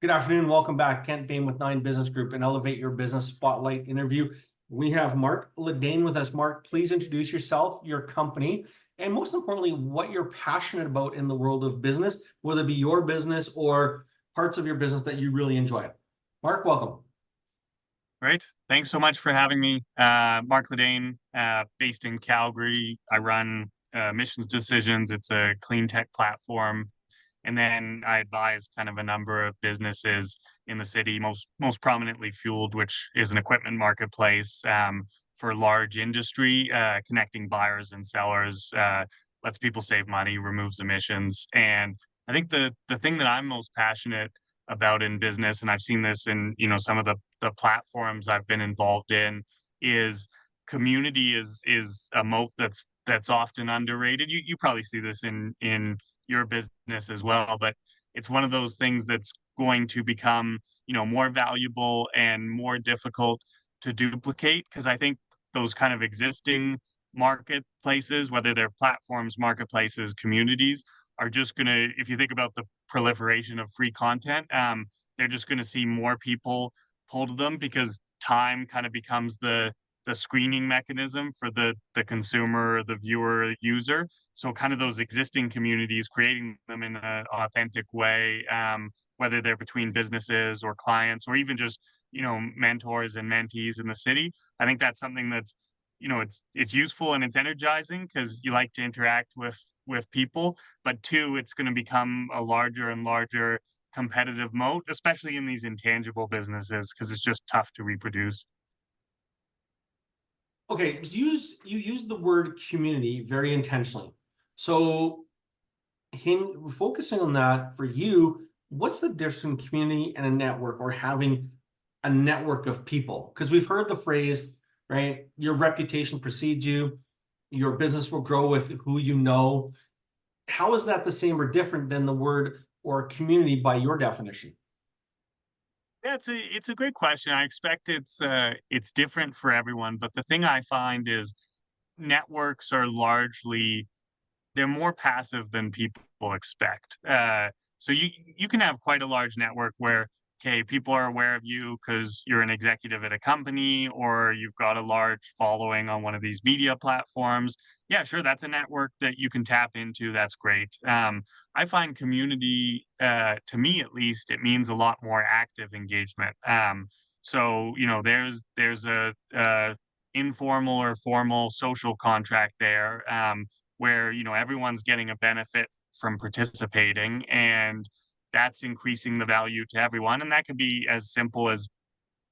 Good afternoon. Welcome back. Kent Dain with Dain Business Group and Elevate Your Business Spotlight interview. We have Mark Dain with us. Mark, please introduce yourself, your company, and most importantly, what you're passionate about in the world of business, whether it be your business or parts of your business that you really enjoy. Mark, welcome. Great. Thanks so much for having me. Mark Dain, based in Calgary. I run Missions Decisions. It's a clean tech platform. And then I advise kind of a number of businesses in the city, most prominently Fueled, which is an equipment marketplace for large industry, connecting buyers and sellers, lets people save money, removes emissions. And I think the thing that I'm most passionate about in business, and I've seen this in some of the platforms I've been involved in, is community is a moat that's often underrated. You probably see this in your business as well, but it's one of those things that's going to become more valuable and more difficult to duplicate, because I think those kind of existing marketplaces, whether they're platforms, marketplaces, communities, are just going to, if you think about the proliferation of free content, they're just going to see more people pull to them because time kind of becomes the screening mechanism for the consumer, the viewer, user. So kind of those existing communities, creating them in an authentic way, whether they're between businesses or clients or even just mentors and mentees in the city. I think that's something that's it's useful and it's energizing because you like to interact with people, but two, it's going to become a larger and larger competitive moat, especially in these intangible businesses, because it's just tough to reproduce. Okay, you use the word community very intentionally. So, focusing on that for you, what's the difference between community and a network, or having a network of people? Because we've heard the phrase, right? Your reputation precedes you. Your business will grow with who you know. How is that the same or different than the word or community by your definition? Yeah, it's a great question. I expect it's different for everyone, but the thing I find is networks are largely they're more passive than people expect. So you can have quite a large network where, okay, people are aware of you because you're an executive at a company or you've got a large following on one of these media platforms. Yeah, sure, that's a network that you can tap into. That's great. I find community, to me at least, it means a lot more active engagement. So there's a informal or formal social contract there. Where everyone's getting a benefit from participating, and that's increasing the value to everyone. And that could be as simple as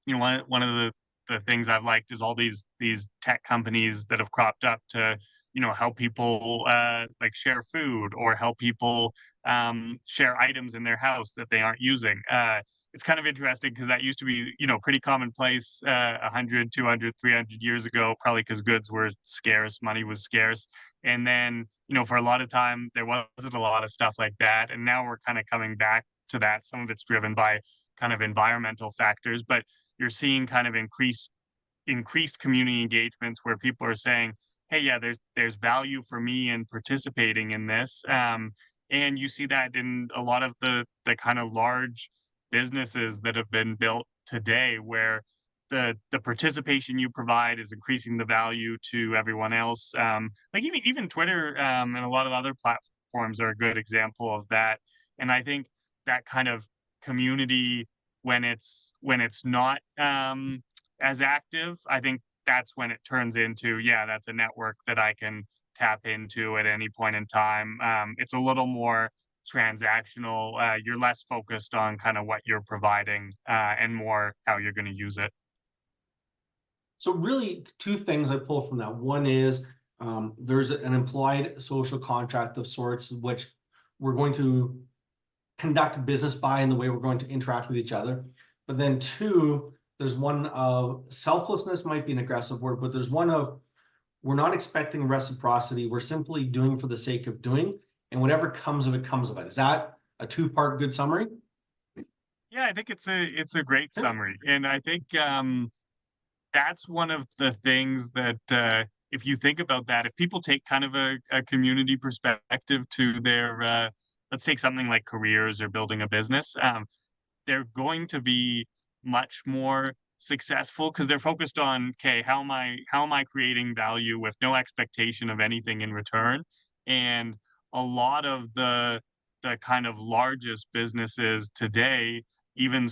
one of the things I've liked is all these tech companies that have cropped up to help people like share food or help people share items in their house that they aren't using. It's kind of interesting because that used to be pretty commonplace 100, 200, 300 years ago, probably because goods were scarce, money was scarce. And then for a lot of time there wasn't a lot of stuff like that, and now we're kind of coming back to that. Some of it's driven by kind of environmental factors, but you're seeing kind of increased community engagements where people are saying, "Hey, yeah, there's value for me in participating in this." And you see that in a lot of the kind of large businesses that have been built today, where the participation you provide is increasing the value to everyone else. Like even Twitter and a lot of other platforms are a good example of that. And I think that kind of community, when it's not as active, I think that's when it turns into, yeah, that's a network that I can tap into at any point in time. It's a little more transactional. You're less focused on kind of what you're providing and more how you're going to use it. So really, two things I pull from that. One is there's an implied social contract of sorts, which we're going to conduct business by in the way we're going to interact with each other. But then two, there's one of selflessness, might be an aggressive word, but there's one of we're not expecting reciprocity. We're simply doing for the sake of doing, and whatever comes of it comes of it. Is that a two-part good summary? Yeah, I think it's a great summary, and I think that's one of the things that, if you think about that, if people take kind of a community perspective to their, let's take something like careers or building a business. they're going to be much more successful because they're focused on, okay, how am I creating value with no expectation of anything in return? And a lot of the kind of largest businesses today even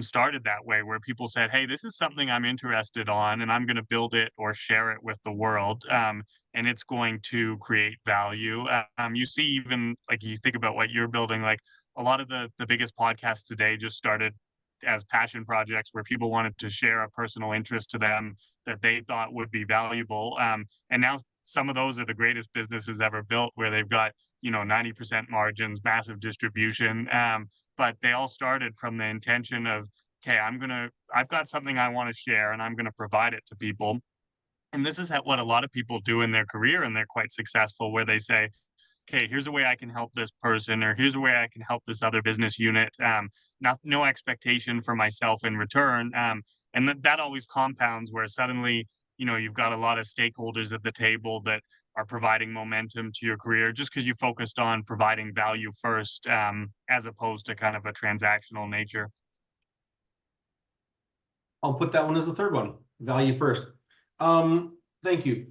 started that way, where people said, hey, this is something I'm interested on and I'm going to build it or share it with the world, and it's going to create value. You see, even like you think about what you're building, like a lot of the biggest podcasts today just started as passion projects where people wanted to share a personal interest to them that they thought would be valuable. And now some of those are the greatest businesses ever built, where they've got 90% margins, massive distribution. But they all started from the intention of, okay, I've got something I want to share and I'm gonna provide it to people. And this is what a lot of people do in their career, and they're quite successful, where they say, okay, here's a way I can help this person, or here's a way I can help this other business unit. No expectation for myself in return. And that always compounds, where suddenly, you've got a lot of stakeholders at the table that are providing momentum to your career just because you focused on providing value first, as opposed to kind of a transactional nature. I'll put that one as the third one, value first. Thank you.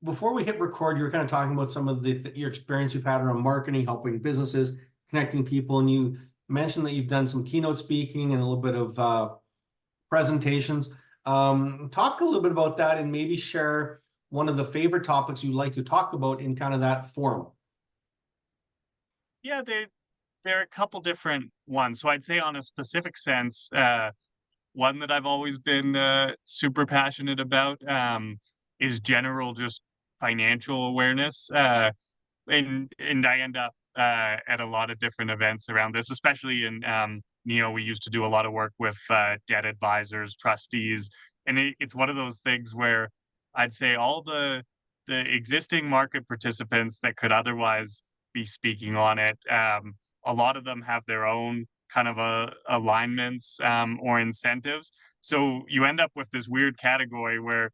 Before we hit record, you were kind of talking about some of your experience you've had around marketing, helping businesses, connecting people, and you mentioned that you've done some keynote speaking and a little bit of presentations. Talk a little bit about that and maybe share one of the favorite topics you'd like to talk about in kind of that forum. Yeah, there are a couple different ones. So I'd say, on a specific sense, one that I've always been super passionate about, is general just financial awareness. And I end up at a lot of different events around this, especially in we used to do a lot of work with debt advisors, trustees, and it's one of those things where I'd say all the existing market participants that could otherwise be speaking on it, a lot of them have their own kind of alignments, or incentives. So you end up with this weird category where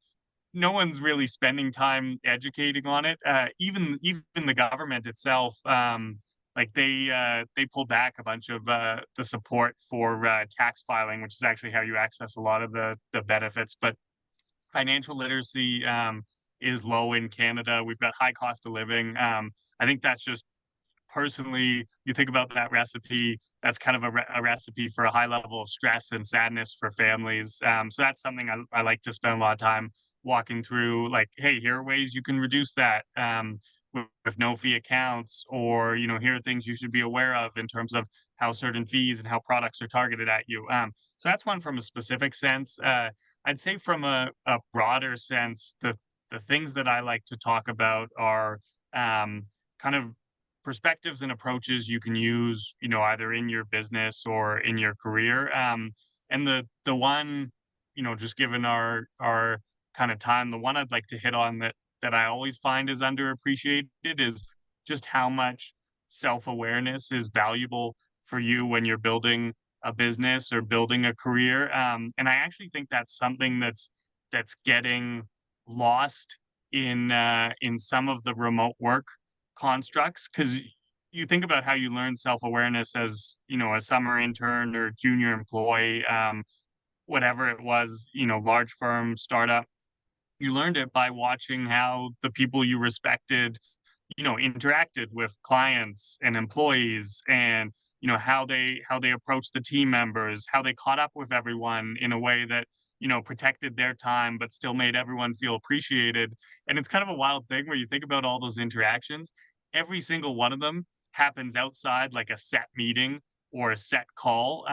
no one's really spending time educating on it. Even the government itself, like they pulled back a bunch of the support for tax filing, which is actually how you access a lot of the benefits. But financial literacy is low in Canada. We've got high cost of living. I think that's just, personally, you think about that recipe, that's kind of a recipe for a high level of stress and sadness for families. So that's something I like to spend a lot of time walking through. Like, hey, here are ways you can reduce that, with no fee accounts, or here are things you should be aware of in terms of how certain fees and how products are targeted at you. So that's one from a specific sense. I'd say from a broader sense, the things that I like to talk about are kind of perspectives and approaches you can use, either in your business or in your career. And the one, just given our kind of time, the one I'd like to hit on that I always find is underappreciated is just how much self-awareness is valuable for you when you're building a business or building a career. And I actually think that's something that's getting lost in some of the remote work constructs, because you think about how you learn self-awareness as a summer intern or junior employee, whatever it was, large firm, startup. You learned it by watching how the people you respected, interacted with clients and employees, and how they approached the team members, how they caught up with everyone in a way that protected their time but still made everyone feel appreciated. And it's kind of a wild thing where you think about all those interactions. Every single one of them happens outside like a set meeting or a set call.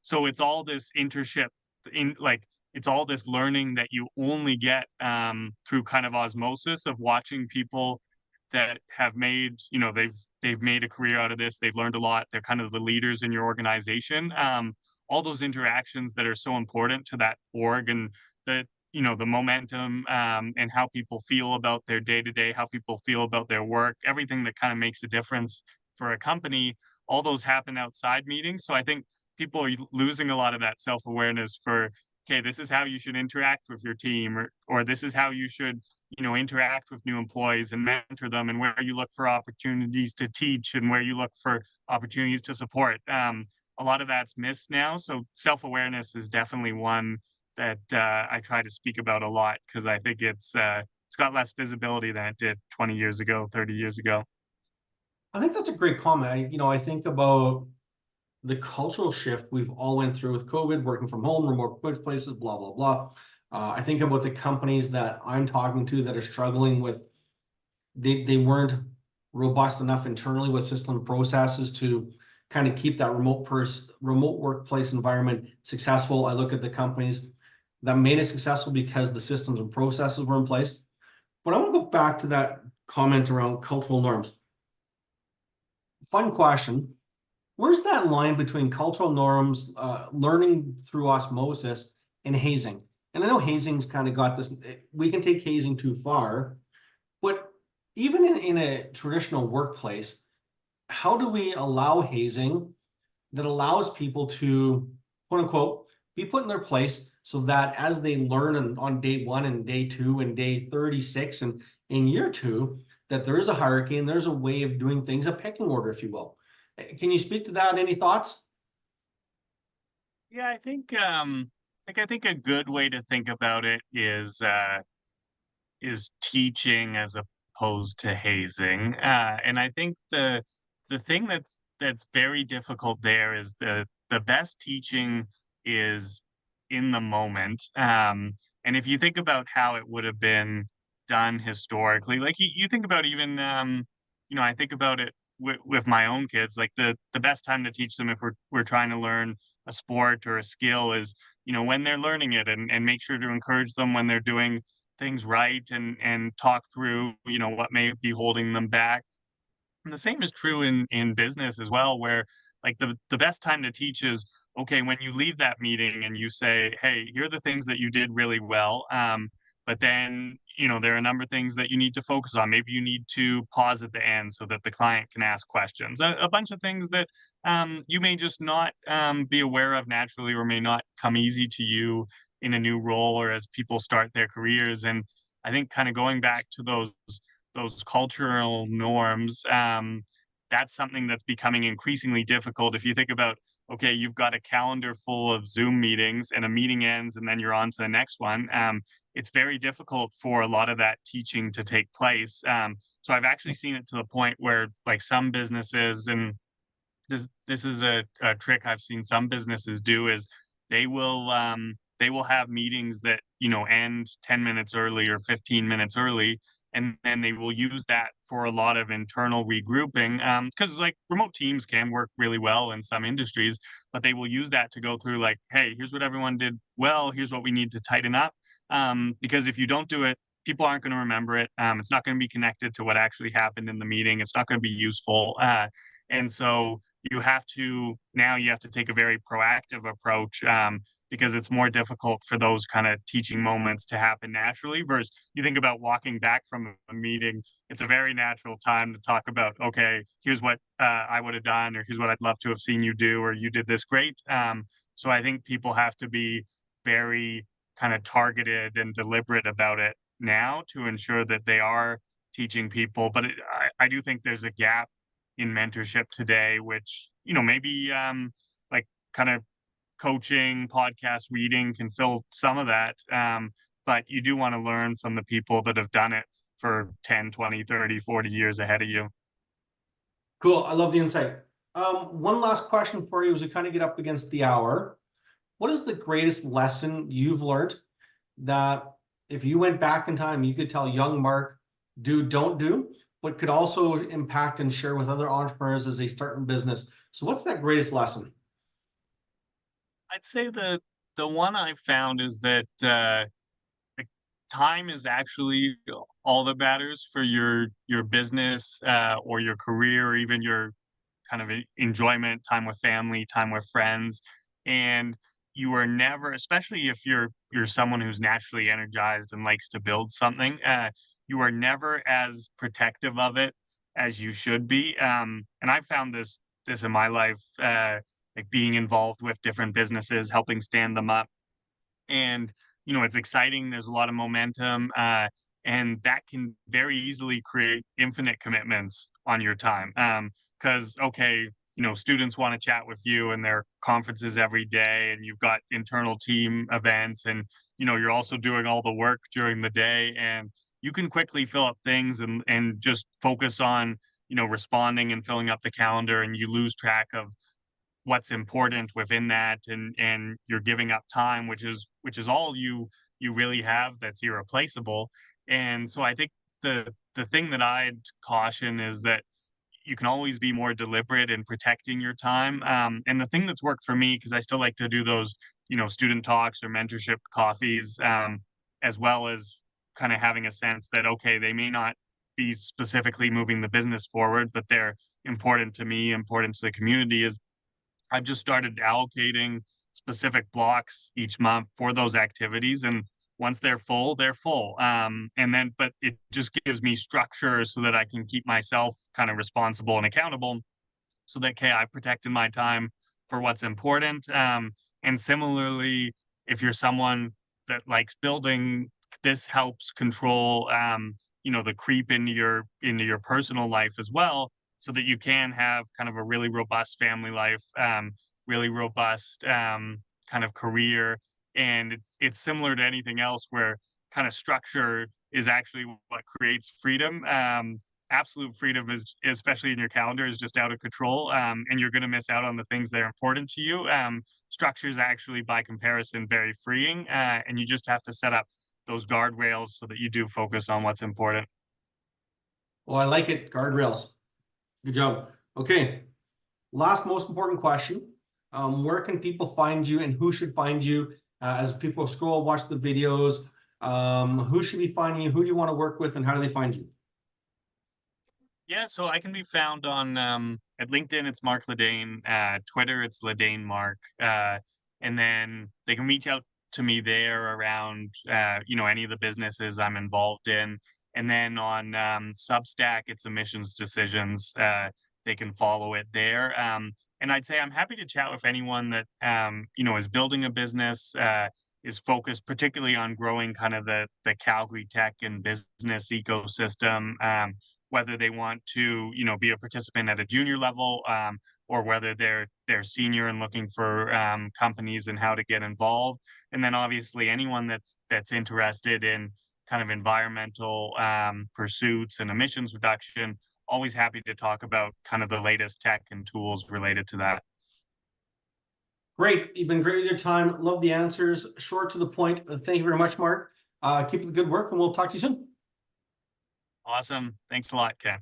So it's all this internship in like it's all this learning that you only get through kind of osmosis of watching people that have made, they've made a career out of this. They've learned a lot. They're kind of the leaders in your organization. All those interactions that are so important to that org, and the momentum, and how people feel about their day to day, how people feel about their work, everything that kind of makes a difference for a company. All those happen outside meetings. So I think people are losing a lot of that self awareness for, okay, this is how you should interact with your team, or this is how you should, interact with new employees and mentor them, and where you look for opportunities to teach and where you look for opportunities to support. a lot of that's missed now. So self-awareness is definitely one that I try to speak about a lot because I think it's got less visibility than it did 20 years ago, 30 years ago. I think that's a great comment. I think about the cultural shift we've all went through with COVID, working from home, remote workplaces, blah, blah, blah. I think about the companies that I'm talking to that are struggling with, they weren't robust enough internally with system processes to kind of keep that remote workplace environment successful. I look at the companies that made it successful because the systems and processes were in place. But I want to go back to that comment around cultural norms. Fun question. Where's that line between cultural norms, learning through osmosis, and hazing? And I know hazing's kind of got this, we can take hazing too far, but even in a traditional workplace, how do we allow hazing that allows people to, quote unquote, be put in their place so that as they learn on day one and day two and day 36 and in year two, that there is a hierarchy and there's a way of doing things, a pecking order, if you will. Can you speak to that? Any thoughts? Yeah, I think I think a good way to think about it is teaching as opposed to hazing. And I think the thing that's very difficult there is the best teaching is in the moment. And if you think about how it would have been done historically, like you think about even I think about it with my own kids. Like the best time to teach them if we're trying to learn a sport or a skill is when they're learning it, and make sure to encourage them when they're doing things right, and talk through what may be holding them back. And the same is true in business as well, where like the best time to teach is okay when you leave that meeting and you say, "Hey, here are the things that you did really well." But then there are a number of things that you need to focus on. Maybe you need to pause at the end so that the client can ask questions. A bunch of things that you may just not be aware of naturally, or may not come easy to you in a new role or as people start their careers. And I think kind of going back to those cultural norms, that's something that's becoming increasingly difficult. If you think about, okay, you've got a calendar full of Zoom meetings and a meeting ends and then you're on to the next one. It's very difficult for a lot of that teaching to take place. So I've actually seen it to the point where like some businesses, and this is a trick I've seen some businesses do, is they will have meetings that end 10 minutes early or 15 minutes early, and then they will use that for a lot of internal regrouping, because like remote teams can work really well in some industries, but they will use that to go through like, hey, here's what everyone did well, here's what we need to tighten up, because if you don't do it, people aren't going to remember it. It's not going to be connected to what actually happened in the meeting. It's not going to be useful. And so you have to take a very proactive approach, because it's more difficult for those kind of teaching moments to happen naturally. Versus you think about walking back from a meeting, it's a very natural time to talk about, okay, here's what I would have done, or here's what I'd love to have seen you do, or you did this great. So I think people have to be very kind of targeted and deliberate about it now to ensure that they are teaching people. But I do think there's a gap in mentorship today, which, maybe like kind of coaching, podcast, reading can fill some of that. But you do want to learn from the people that have done it for 10, 20, 30, 40 years ahead of you. Cool. I love the insight. One last question for you as we kind of get up against the hour. What is the greatest lesson you've learned that if you went back in time, you could tell young Mark, do, don't do, but could also impact and share with other entrepreneurs as they start in business? So what's that greatest lesson? I'd say the one I found is that like, time is actually all that matters for your business, or your career, or even your kind of enjoyment, time with family, time with friends. And you are never, especially if you're someone who's naturally energized and likes to build something, you are never as protective of it as you should be. And I found this in my life, like being involved with different businesses, helping stand them up. And it's exciting, there's a lot of momentum, and that can very easily create infinite commitments on your time. Because okay, students want to chat with you and there are conferences every day and you've got internal team events and you're also doing all the work during the day and you can quickly fill up things and just focus on responding and filling up the calendar and you lose track of what's important within that and you're giving up time which is all you really have that's irreplaceable. And so I think the thing that I'd caution is that you can always be more deliberate in protecting your time. And the thing that's worked for me, because I still like to do those, student talks or mentorship coffees, as well as kind of having a sense that, okay, they may not be specifically moving the business forward, but they're important to me, important to the community, is I've just started allocating specific blocks each month for those activities. And once they're full, they're full. But it just gives me structure so that I can keep myself kind of responsible and accountable so that, okay, I've protected my time for what's important. And similarly, if you're someone that likes building, this helps control, the creep into your personal life as well, so that you can have kind of a really robust family life, really robust kind of career. And it's similar to anything else where kind of structure is actually what creates freedom. Absolute freedom is, especially in your calendar, is just out of control, and you're going to miss out on the things that are important to you. Structure is actually, by comparison, very freeing, and you just have to set up those guardrails so that you do focus on what's important. Well, I like it. Guardrails. Good job. Okay. Last most important question. Where can people find you and who should find you as people scroll, watch the videos? Who should be finding you? Who do you want to work with and how do they find you? Yeah, so I can be found on at LinkedIn, it's Mark Dain. Twitter, it's Dain Mark. And then they can reach out to me there around any of the businesses I'm involved in. And then on Substack, it's Emissions Decisions. They can follow it there. And I'd say I'm happy to chat with anyone that is building a business, is focused particularly on growing kind of the Calgary tech and business ecosystem. Whether they want to, be a participant at a junior level, or whether they're senior and looking for companies and how to get involved. And then obviously anyone that's interested in kind of environmental pursuits and emissions reduction, always happy to talk about kind of the latest tech and tools related to that. Great. You've been great with your time. Love the answers. Short to the point. Thank you very much, Mark. Keep up the good work and we'll talk to you soon. Awesome. Thanks a lot, Ken.